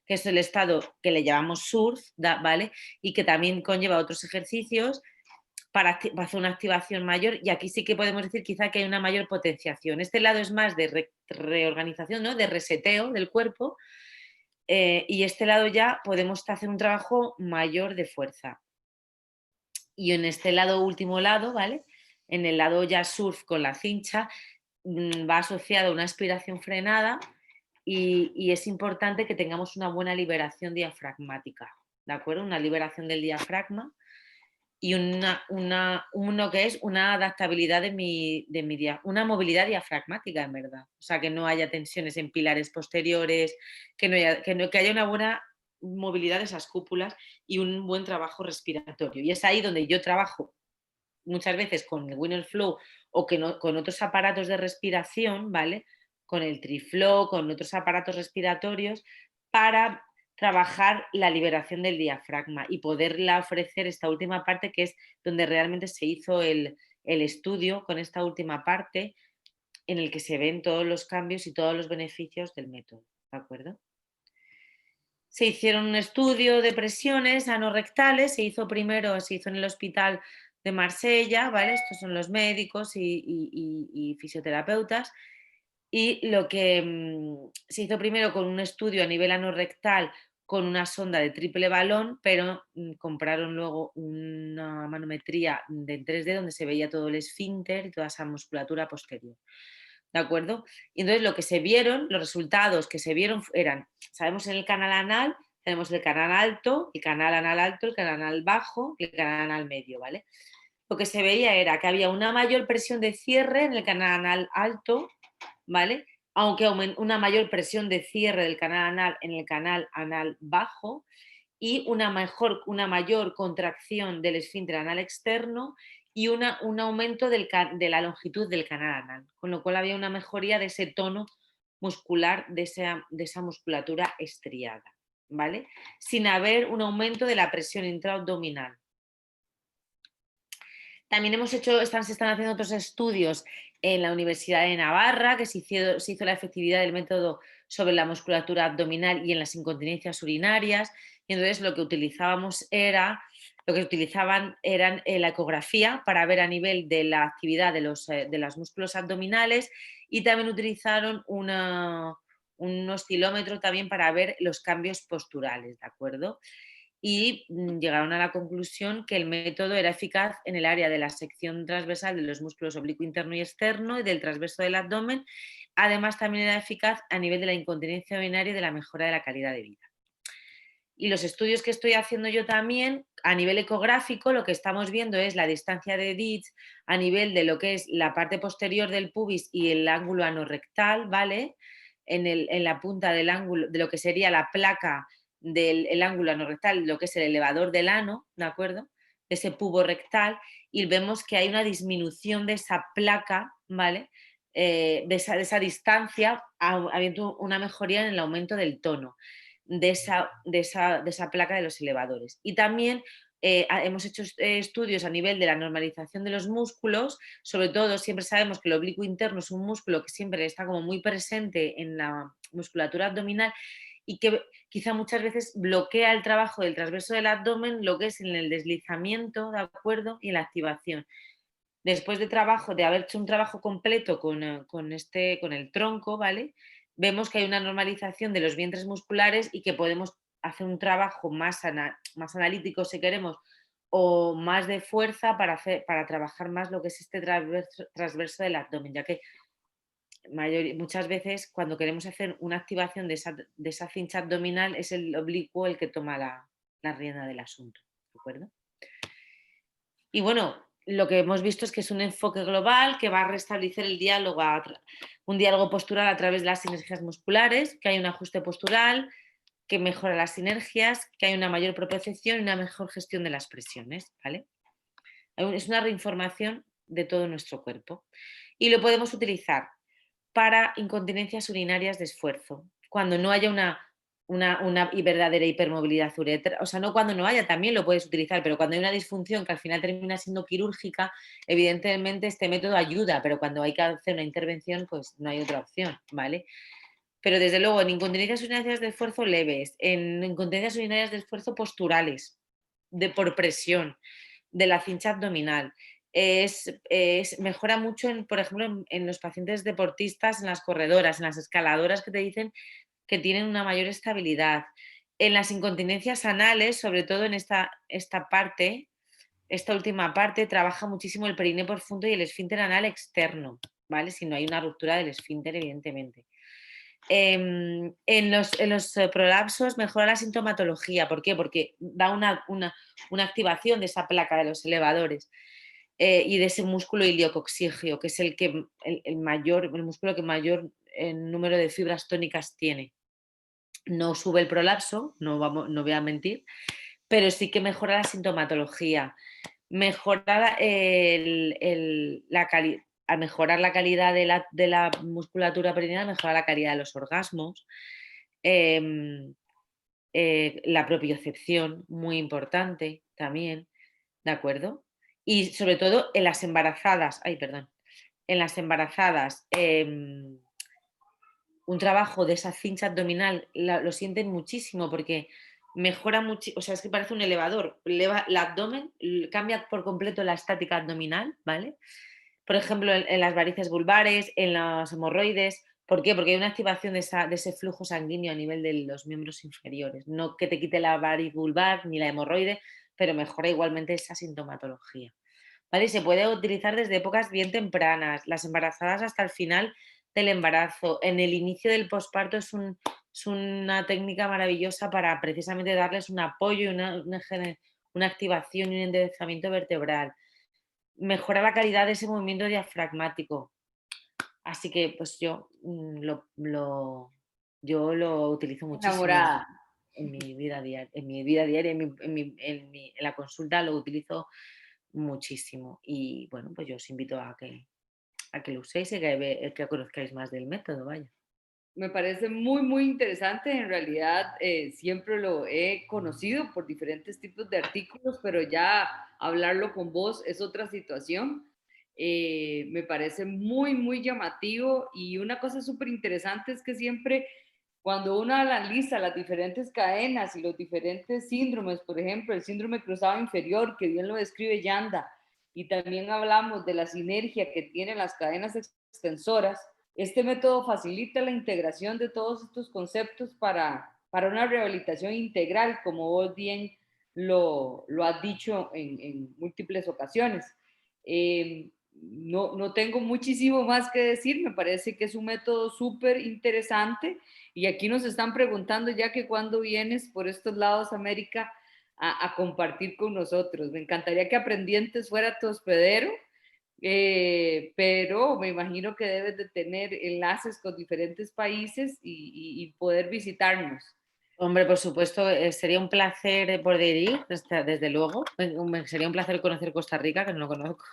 que es el estado que le llamamos surf, ¿vale? Y que también conlleva otros ejercicios para hacer una activación mayor, y aquí sí que podemos decir quizá que hay una mayor potenciación. Este lado es más de reorganización, ¿no? De reseteo del cuerpo, y este lado ya podemos hacer un trabajo mayor de fuerza. Y en este último lado, ¿vale? En el lado ya surf con la cincha, va asociado a una aspiración frenada y es importante que tengamos una buena liberación diafragmática, ¿de acuerdo? Una liberación del diafragma y uno que es una adaptabilidad una movilidad diafragmática, en verdad. O sea, que no haya tensiones en pilares posteriores, que haya una buena movilidad de esas cúpulas y un buen trabajo respiratorio. Y es ahí donde yo trabajo muchas veces con el Winner Flow o que no, con otros aparatos de respiración, ¿vale? Con el Triflow, con otros aparatos respiratorios, para trabajar la liberación del diafragma y poderla ofrecer esta última parte, que es donde realmente se hizo el estudio con esta última parte, en el que se ven todos los cambios y todos los beneficios del método, ¿de acuerdo? Se hicieron un estudio de presiones anorrectales, se hizo en el hospital de Marsella, ¿vale? Estos son los médicos y fisioterapeutas. Y lo que se hizo primero con un estudio a nivel anorrectal con una sonda de triple balón, pero compraron luego una manometría en 3D donde se veía todo el esfínter y toda esa musculatura posterior. ¿De acuerdo? Y entonces lo que se vieron, los resultados que se vieron eran, sabemos en el canal anal, tenemos el canal alto, el canal anal alto, el canal anal bajo y el canal anal medio, ¿vale? Lo que se veía era que había una mayor presión de cierre en el canal anal alto, ¿vale? Aunque una mayor presión de cierre del canal anal en el canal anal bajo y una mayor contracción del esfínter anal externo y un aumento de la longitud del canal anal, con lo cual había una mejoría de ese tono muscular, de esa musculatura estriada, ¿vale? Sin haber un aumento de la presión intraabdominal. También se están haciendo otros estudios en la Universidad de Navarra, que se hizo la efectividad del método sobre la musculatura abdominal y en las incontinencias urinarias. Y entonces lo que utilizaban eran la ecografía para ver a nivel de la actividad de los músculos abdominales, y también utilizaron un oscilómetro también para ver los cambios posturales, ¿de acuerdo? Y llegaron a la conclusión que el método era eficaz en el área de la sección transversal de los músculos oblicuo interno y externo y del transverso del abdomen. Además, también era eficaz a nivel de la incontinencia urinaria y de la mejora de la calidad de vida. Y los estudios que estoy haciendo yo también, a nivel ecográfico, lo que estamos viendo es la distancia de Ditch a nivel de lo que es la parte posterior del pubis y el ángulo anorrectal, ¿vale? En la punta del ángulo, de lo que sería la placa del ángulo anorrectal, lo que es el elevador del ano, ¿de acuerdo? De ese pubo rectal, y vemos que hay una disminución de esa placa, ¿vale? De esa distancia, habiendo una mejoría en el aumento del tono de esa placa de los elevadores. Y también hemos hecho estudios a nivel de la normalización de los músculos, sobre todo siempre sabemos que el oblicuo interno es un músculo que siempre está como muy presente en la musculatura abdominal y que quizá muchas veces bloquea el trabajo del transverso del abdomen, lo que es en el deslizamiento, ¿de acuerdo? Y en la activación. Después de haber hecho un trabajo completo con el tronco, ¿vale? Vemos que hay una normalización de los vientres musculares y que podemos hacer un trabajo más analítico, si queremos, o más de fuerza para trabajar más lo que es este transverso del abdomen, ya que muchas veces cuando queremos hacer una activación de esa cincha abdominal es el oblicuo el que toma la rienda del asunto, ¿de acuerdo? Y bueno, lo que hemos visto es que es un enfoque global que va a restablecer el diálogo, un diálogo postural a través de las sinergias musculares, que hay un ajuste postural, que mejora las sinergias, que hay una mayor propiocepción y una mejor gestión de las presiones, ¿vale? Es una reinformación de todo nuestro cuerpo. Y lo podemos utilizar para incontinencias urinarias de esfuerzo, cuando no haya una verdadera hipermovilidad uretra, o sea, no cuando no haya, también lo puedes utilizar, pero cuando hay una disfunción que al final termina siendo quirúrgica, evidentemente este método ayuda, pero cuando hay que hacer una intervención, pues no hay otra opción, ¿vale? Pero desde luego en incontinencias urinarias de esfuerzo leves, en incontinencias urinarias de esfuerzo posturales, por presión, de la cincha abdominal. Mejora mucho, por ejemplo, en los pacientes deportistas, en las corredoras, en las escaladoras que te dicen que tienen una mayor estabilidad. En las incontinencias anales, sobre todo en esta parte, esta última parte, trabaja muchísimo el perineo profundo y el esfínter anal externo, ¿vale? Si no hay una ruptura del esfínter, evidentemente. En los prolapsos mejora la sintomatología. ¿Por qué? Porque da una activación de esa placa de los elevadores y de ese músculo iliocoxígeo, que es el músculo que mayor número de fibras tónicas tiene. No sube el prolapso, no voy a mentir, pero sí que mejora la sintomatología, mejora al mejorar la calidad de la musculatura perineal, mejora la calidad de los orgasmos, em, la propiocepción, muy importante también, ¿de acuerdo? Y sobre todo en las embarazadas, ay, perdón, en las embarazadas, un trabajo de esa cincha abdominal lo sienten muchísimo porque mejora mucho, o sea, es que parece un elevador, eleva el abdomen, cambia por completo la estática abdominal, ¿vale? Por ejemplo, en las varices vulvares, en los hemorroides. ¿Por qué? Porque hay una activación de ese flujo sanguíneo a nivel de los miembros inferiores. No que te quite la variz vulvar ni la hemorroide, pero mejora igualmente esa sintomatología. ¿Vale? Y se puede utilizar desde épocas bien tempranas, las embarazadas hasta el final del embarazo. En el inicio del posparto es una técnica maravillosa para precisamente darles un apoyo, una activación y un enderezamiento vertebral. Mejora la calidad de ese movimiento diafragmático. Así que pues yo lo utilizo muchísimo Enamorada. en mi vida diaria, en la consulta lo utilizo muchísimo. Y bueno, pues yo os invito a que lo uséis y que conozcáis más del método, vaya. Me parece muy, muy interesante. En realidad, siempre lo he conocido por diferentes tipos de artículos, pero ya hablarlo con vos es otra situación. Me parece muy, muy llamativo y una cosa súper interesante es que siempre cuando uno analiza las diferentes cadenas y los diferentes síndromes, por ejemplo, el síndrome cruzado inferior, que bien lo describe Yanda, y también hablamos de la sinergia que tienen las cadenas extensoras, este método facilita la integración de todos estos conceptos para una rehabilitación integral, como vos bien lo has dicho en múltiples ocasiones. No tengo muchísimo más que decir, me parece que es un método súper interesante y aquí nos están preguntando ya que cuándo vienes por estos lados, América, a compartir con nosotros. Me encantaría que Aprendientes fuera tu hospedero, pero me imagino que debes de tener enlaces con diferentes países y poder visitarnos. Hombre, por supuesto, sería un placer poder ir, desde luego. Sería un placer conocer Costa Rica, que no lo conozco.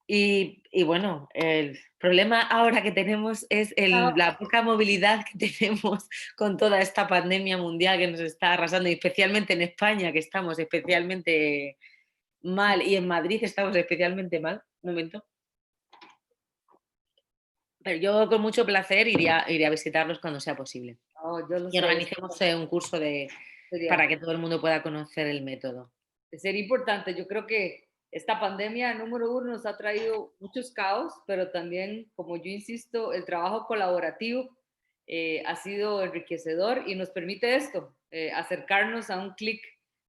Y bueno, el problema ahora que tenemos es la poca movilidad que tenemos con toda esta pandemia mundial que nos está arrasando, y especialmente en España, que estamos especialmente mal, y en Madrid estamos especialmente mal. Un momento. Pero yo con mucho placer iría a visitarlos cuando sea posible. No, yo lo Y sé, organicemos un curso sería para que todo el mundo pueda conocer el método. sería importante. Yo creo que esta pandemia, número uno, nos ha traído muchos caos, pero también, como yo insisto, el trabajo colaborativo ha sido enriquecedor y nos permite esto, acercarnos a un clic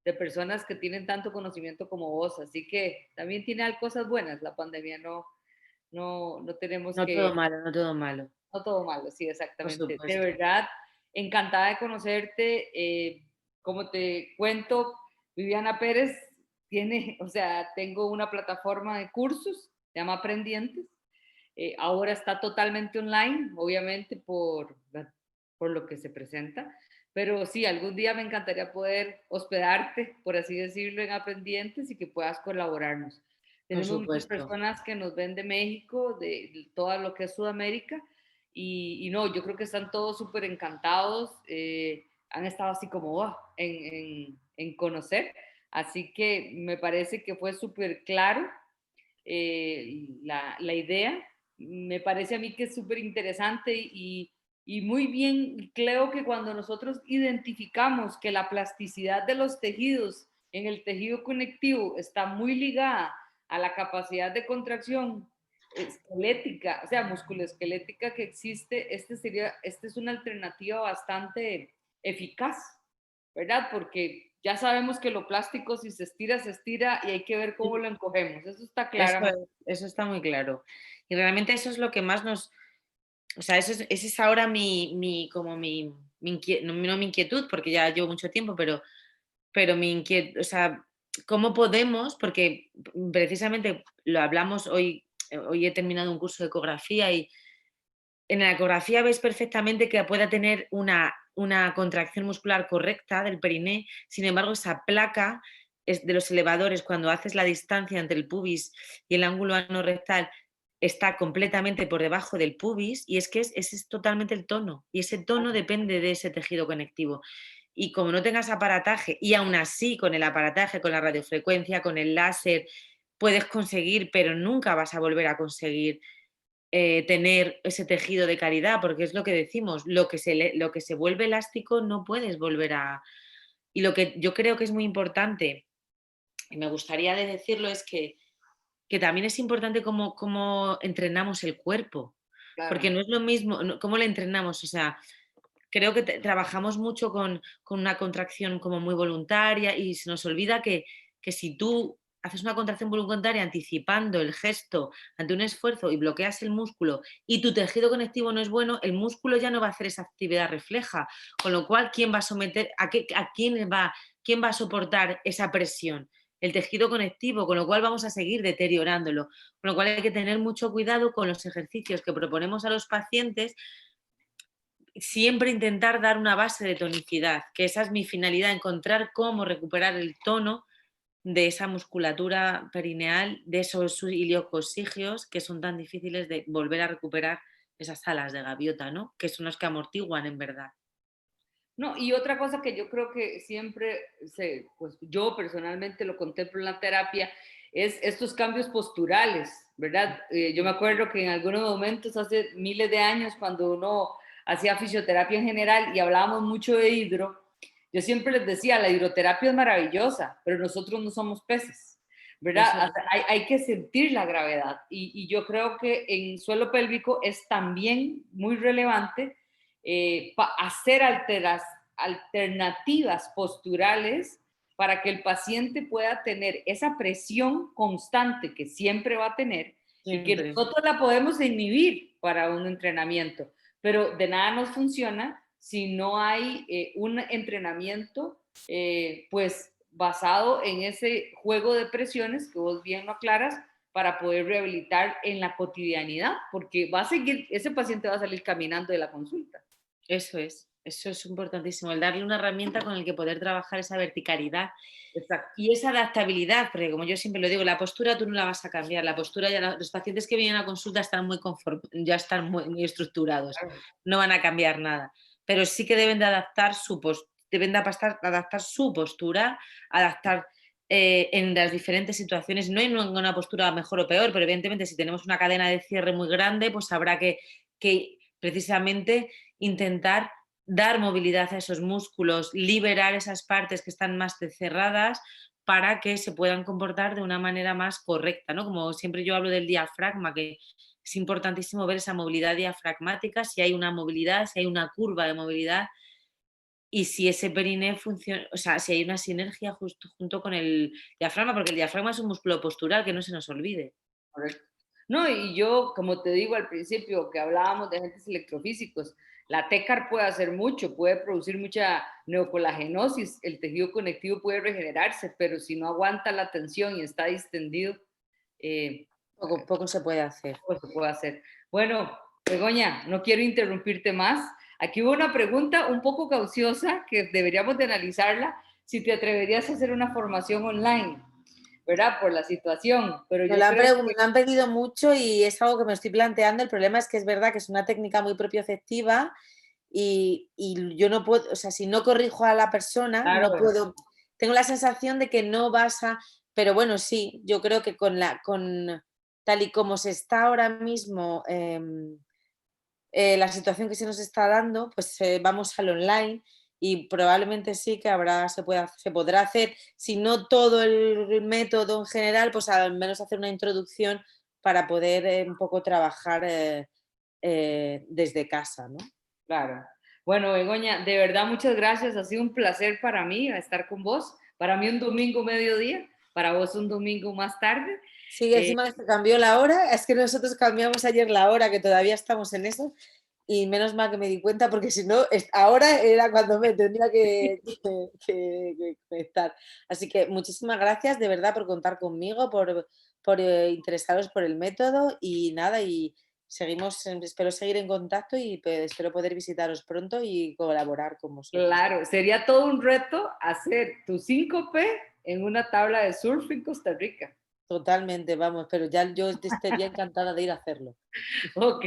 de personas que tienen tanto conocimiento como vos. Así que también tiene cosas buenas la pandemia, no tenemos No todo que, malo, no todo malo, no todo malo, sí, por exactamente. De supuesto. verdad, encantada de conocerte. Como te cuento, Viviana Pérez tiene, o sea, tengo una plataforma de cursos, se llama Aprendientes. Ahora está totalmente online, obviamente por lo que se presenta, pero sí, algún día me encantaría poder hospedarte, por así decirlo, en Aprendientes y que puedas colaborarnos. Por Tenemos muchas supuesto. personas que nos ven de México, de todo lo que es Sudamérica, y no, yo creo que están todos súper encantados, han estado así como en conocer, así que me parece que fue súper claro la idea. Me parece a mí que es súper interesante y muy bien, creo que cuando nosotros identificamos que la plasticidad de los tejidos en el tejido conectivo está muy ligada a la capacidad de contracción esquelética, o sea, musculoesquelética que existe, esta es una alternativa bastante eficaz, ¿verdad? Porque ya sabemos que lo plástico si se estira y hay que ver cómo lo encogemos. Eso está Eso, claro. eso está muy claro. Y realmente eso es lo que más nos, o sea, ese es ahora como no mi inquietud, porque ya llevo mucho tiempo, pero mi inquietud, o sea, ¿cómo podemos? Porque precisamente lo hablamos hoy, hoy he terminado un curso de ecografía y en la ecografía ves perfectamente que pueda tener una contracción muscular correcta del periné, sin embargo, esa placa de los elevadores, cuando haces la distancia entre el pubis y el ángulo anorrectal, está completamente por debajo del pubis y es que ese es totalmente el tono y ese tono depende de ese tejido conectivo. Y como no tengas aparataje, y aún así con el aparataje, con la radiofrecuencia, con el láser, puedes conseguir, pero nunca vas a volver a conseguir tener ese tejido de calidad, porque es lo que decimos, lo que se vuelve elástico no puedes volver a... Y lo que yo creo que es muy importante, y me gustaría de decirlo, es que también es importante cómo entrenamos el cuerpo, porque Claro. no es lo mismo, cómo le entrenamos, o sea, creo que trabajamos mucho con una contracción como muy voluntaria y se nos olvida que si tú haces una contracción voluntaria anticipando el gesto ante un esfuerzo y bloqueas el músculo y tu tejido conectivo no es bueno, el músculo ya no va a hacer esa actividad refleja, con lo cual, ¿quién va a someter, quién va a soportar esa presión? El tejido conectivo, con lo cual vamos a seguir deteriorándolo. Con lo cual hay que tener mucho cuidado con los ejercicios que proponemos a los pacientes, siempre intentar dar una base de tonicidad, que esa es mi finalidad, encontrar cómo recuperar el tono de esa musculatura perineal, de esos iliocosigios que son tan difíciles de volver a recuperar esas alas de gaviota, ¿no? Que son los que amortiguan en verdad. No, y otra cosa que yo creo que siempre, pues yo personalmente lo contemplo en la terapia, es estos cambios posturales, ¿verdad? Yo me acuerdo que en algunos momentos, hace miles de años, cuando uno hacía fisioterapia en general y hablábamos mucho de hidro, yo siempre les decía, la hidroterapia es maravillosa, pero nosotros no somos peces, Eso ¿verdad? es, Hay que sentir la gravedad y yo creo que en suelo pélvico es también muy relevante hacer alternativas posturales para que el paciente pueda tener esa presión constante que siempre va a tener y que siempre. nosotros la podemos inhibir para un entrenamiento, pero de nada nos funciona si no hay un entrenamiento pues basado en ese juego de presiones que vos bien lo aclaras para poder rehabilitar en la cotidianidad, porque va a seguir, ese paciente va a salir caminando de la consulta. Eso es. Eso es importantísimo, el darle una herramienta con la que poder trabajar esa verticalidad Exacto. y esa adaptabilidad, porque como yo siempre lo digo, la postura tú no la vas a cambiar, la postura ya los pacientes que vienen a consulta están muy ya están muy estructurados, Claro. no van a cambiar nada, pero sí que deben de adaptar deben de adaptar su postura, adaptar en las diferentes situaciones. No hay una postura mejor o peor, pero evidentemente si tenemos una cadena de cierre muy grande, pues habrá que precisamente intentar dar movilidad a esos músculos, liberar esas partes que están más cerradas para que se puedan comportar de una manera más correcta, ¿no? Como siempre yo hablo del diafragma, que es importantísimo ver esa movilidad diafragmática, si hay una movilidad, si hay una curva de movilidad y si ese periné funciona, o sea, si hay una sinergia justo junto con el diafragma, porque el diafragma es un músculo postural, que no se nos olvide. Correcto. No, y yo, como te digo al principio, que hablábamos de agentes electrofísicos, la TECAR puede hacer mucho, puede producir mucha neocolagenosis, el tejido conectivo puede regenerarse, pero si no aguanta la tensión y está distendido, eh, Poco se puede hacer. pues se puede hacer. Bueno, Begoña, no quiero interrumpirte más. Aquí hubo una pregunta un poco cauciosa que deberíamos de analizarla, si te atreverías a hacer una formación online, ¿verdad? Por la situación, pero yo creo Me lo han pedido mucho y es algo que me estoy planteando. El problema es que es verdad que es una técnica muy propioceptiva y yo no puedo, o sea, si no corrijo a la persona, no claro, puedo. Tengo la sensación de que no vas a. Pero bueno, sí, yo creo que con tal y como se está ahora mismo la situación que se nos está dando, pues vamos al online y probablemente sí que se podrá hacer, si no todo el método en general, pues al menos hacer una introducción para poder un poco trabajar desde casa, ¿no? claro. Bueno, Begoña, de verdad muchas gracias. Ha sido un placer para mí estar con vos. Para mí un domingo mediodía, para vos un domingo más tarde. Sí, Eh, encima se cambió la hora, es que nosotros cambiamos ayer la hora, que todavía estamos en eso, y menos mal que me di cuenta, porque si no, ahora era cuando me tendría que conectar. Así que muchísimas gracias de verdad por contar conmigo, por interesaros por el método y nada, y espero seguir en contacto y espero poder visitaros pronto y colaborar con vosotros. claro, sería todo un reto hacer tu 5P en una tabla de surf en Costa Rica. Totalmente, vamos, pero ya yo estaría encantada de ir a hacerlo. Ok,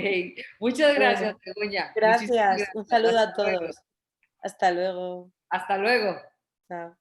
muchas gracias, Bueno, Begoña. Muchísimas gracias. Un gracias. saludo Hasta a luego. todos. Hasta luego. Hasta luego. Chao.